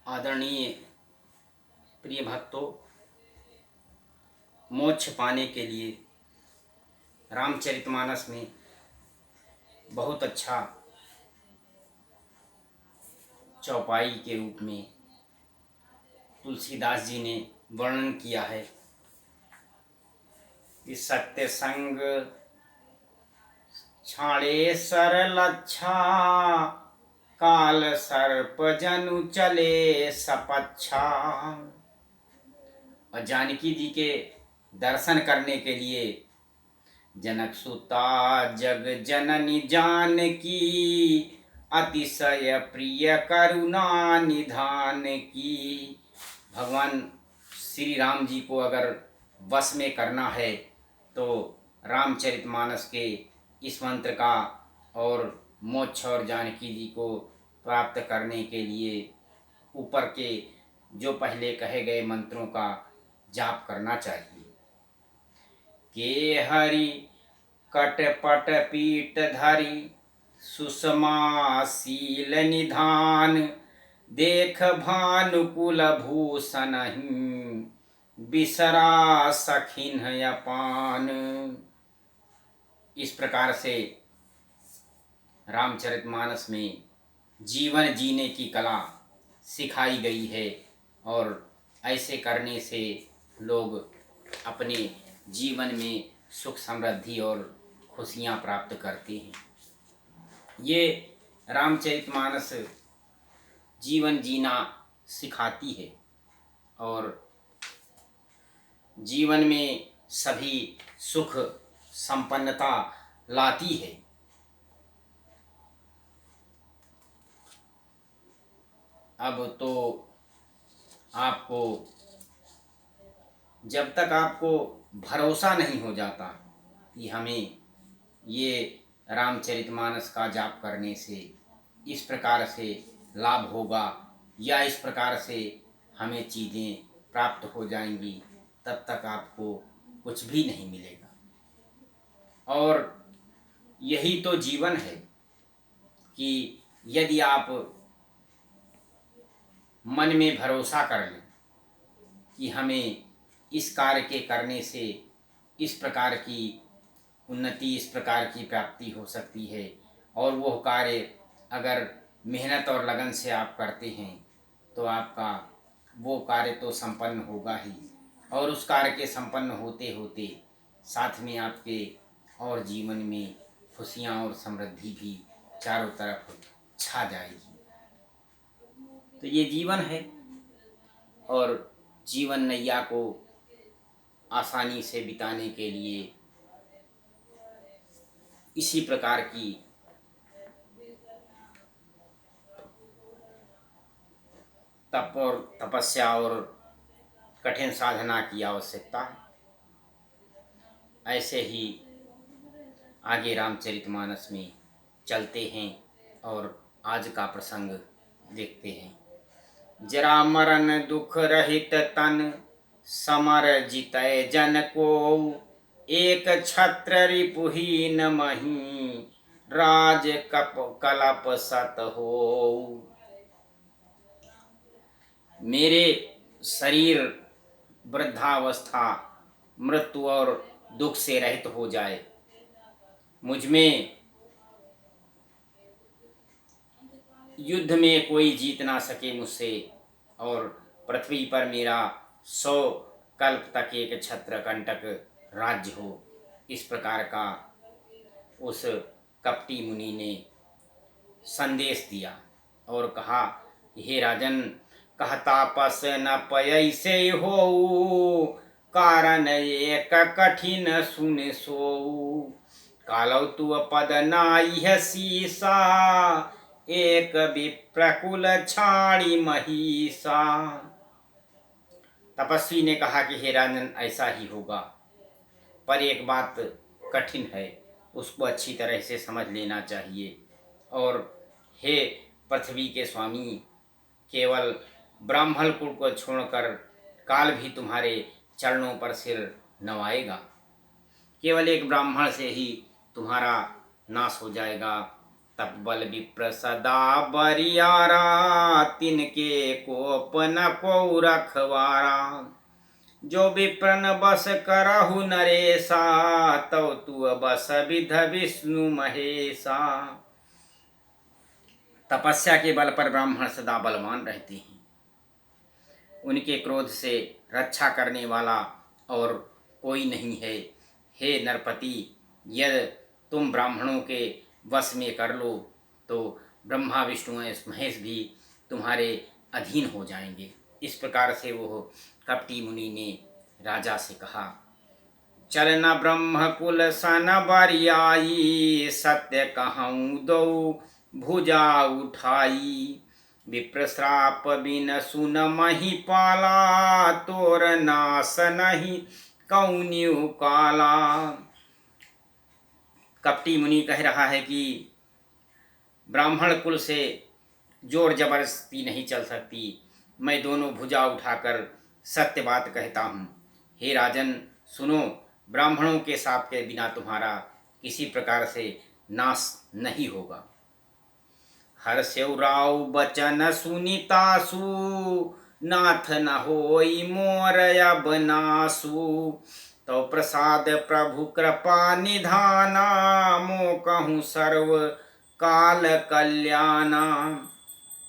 आदरणीय प्रिय भक्तों, मोक्ष पाने के लिए रामचरितमानस में बहुत अच्छा चौपाई के रूप में तुलसीदास जी ने वर्णन किया है कि सत्य संग छाड़े सरलच्छा, काल सर्प जनु चले सपच्छा। और जानकी जी के दर्शन करने के लिए जनक सुता जग जननी जानकी, अतिशय प्रिय करुणा निधान की। भगवान श्री राम जी को अगर वश में करना है तो रामचरितमानस के इस मंत्र का और मोक्ष और जानकी जी को प्राप्त करने के लिए ऊपर के जो पहले कहे गए मंत्रों का जाप करना चाहिए। के हरि कटपट पीठ धरि, सुषमा शील निधान, देख भानुकुल भूषण बिसरा सखिन अपान। इस प्रकार से रामचरितमानस में जीवन जीने की कला सिखाई गई है और ऐसे करने से लोग अपने जीवन में सुख समृद्धि और खुशियाँ प्राप्त करते हैं। ये रामचरितमानस जीवन जीना सिखाती है और जीवन में सभी सुख संपन्नता लाती है। अब तो आपको जब तक आपको भरोसा नहीं हो जाता कि हमें ये रामचरितमानस का जाप करने से इस प्रकार से लाभ होगा या इस प्रकार से हमें चीज़ें प्राप्त हो जाएंगी, तब तक आपको कुछ भी नहीं मिलेगा। और यही तो जीवन है कि यदि आप मन में भरोसा कर लें कि हमें इस कार्य के करने से इस प्रकार की उन्नति, इस प्रकार की प्राप्ति हो सकती है, और वो कार्य अगर मेहनत और लगन से आप करते हैं तो आपका वो कार्य तो संपन्न होगा ही, और उस कार्य के संपन्न होते होते साथ में आपके और जीवन में खुशियाँ और समृद्धि भी चारों तरफ छा जाएगी। तो ये जीवन है और जीवन नैया को आसानी से बिताने के लिए इसी प्रकार की तप और तपस्या और कठिन साधना की आवश्यकता है। ऐसे ही आगे रामचरितमानस में चलते हैं और आज का प्रसंग देखते हैं। जरा मरण दुख रहित तन, समर जितय जन को, एक छत्र रिपुहीन मही, राज कप कलप सत हो। मेरे शरीर वृद्धावस्था, मृत्यु और दुख से रहित हो जाए, मुझ में युद्ध में कोई जीत ना सके मुझसे, और पृथ्वी पर मेरा 100 कल्प तक एक छत्र कंटक राज्य हो। इस प्रकार का उस कपटी मुनि ने संदेश दिया और कहा, हे राजन, कहता पस न पय से हो, कारण एक कठिन सुन सो। कालौ तु पद नाई सीसा, एक विप्रकुल छाड़ी महिषा। तपस्वी ने कहा कि हे राजन, ऐसा ही होगा, पर एक बात कठिन है, उसको अच्छी तरह से समझ लेना चाहिए। और हे पृथ्वी के स्वामी, केवल ब्राह्मण कुल को छोड़कर काल भी तुम्हारे चरणों पर सिर नवाएगा। केवल एक ब्राह्मण से ही तुम्हारा नाश हो जाएगा, तप बल विप्र सदा बरियारा, तिनके कोप न को रखवारा। जो विप्रन बस करहु नरेसा, तव तू बस विध विष्णु महेशा। तपस्या के बल पर ब्राह्मण सदा बलवान रहते हैं। उनके क्रोध से रक्षा करने वाला और कोई नहीं है। हे नरपति, यदि तुम ब्राह्मणों के वश में कर लो तो ब्रह्मा विष्णु महेश भी तुम्हारे अधीन हो जाएंगे। इस प्रकार से वो कपटी मुनि ने राजा से कहा, चल न ब्रह्म कुल सन बरियाई, सत्य कहूँ दो भुजा उठाई। विप्र श्राप बिन सुन महिपाला, तोर नाश नहीं कौन्यु काला। कपटी मुनि कह रहा है कि ब्राह्मण कुल से जोर जबरदस्ती नहीं चल सकती। मैं दोनों भुजा उठाकर सत्य बात कहता हूँ। हे राजन सुनो, ब्राह्मणों के साथ के बिना तुम्हारा किसी प्रकार से नाश नहीं होगा। हर्षौ राव बचन सुनितासु, नाथ न होई मोर अब नासु। तो प्रसाद प्रभु कृपा निधाना, मो कहूँ सर्व काल कल्याणा।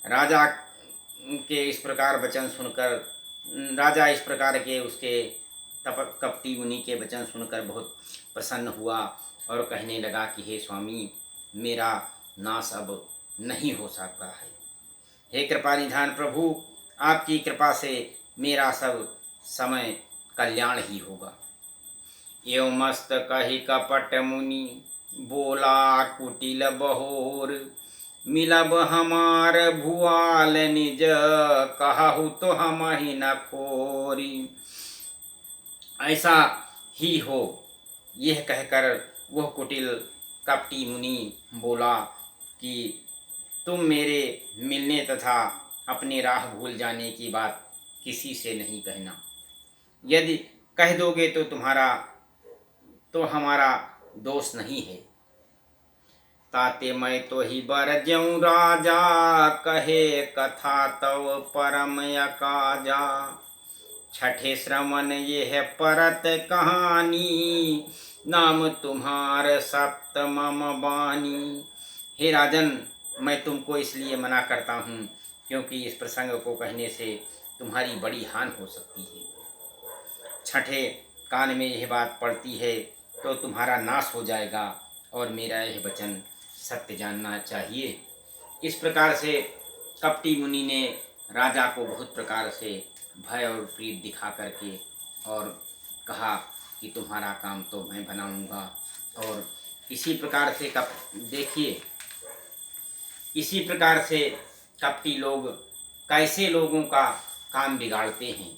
राजा के इस प्रकार वचन सुनकर, राजा इस प्रकार के उसके कपटी मुनि के वचन सुनकर बहुत प्रसन्न हुआ और कहने लगा कि हे स्वामी, मेरा नाश अब नहीं हो सकता है। हे कृपा निधान प्रभु, आपकी कृपा से मेरा सब समय कल्याण ही होगा। एवं मस्त कही कपट मुनि, बोला कुटिल बहोर। मिलब हमार भुआल निज, कहु तो हम ही न खोरी। ऐसा ही हो, यह कहकर वह कुटिल कपटी मुनि बोला कि तुम मेरे मिलने तथा अपने राह भूल जाने की बात किसी से नहीं कहना। यदि कह दोगे तो हमारा दोष नहीं है। ताते मैं तो ही बर ज्यों राजा, कहे कथा तव परम यकाजा। छठे श्रवण ये है परत कहानी, नाम तुम्हार सप्त मम बानी। हे राजन, मैं तुमको इसलिए मना करता हूँ क्योंकि इस प्रसंग को कहने से तुम्हारी बड़ी हानि हो सकती है। छठे कान में यह बात पड़ती है तो तुम्हारा नाश हो जाएगा और मेरा यह वचन सत्य जानना चाहिए। इस प्रकार से कपटी मुनि ने राजा को बहुत प्रकार से भय और प्रीत दिखा करके और कहा कि तुम्हारा काम तो मैं बनाऊंगा। और इसी प्रकार से देखिए, इसी प्रकार से कपटी लोग कैसे लोगों का काम बिगाड़ते हैं।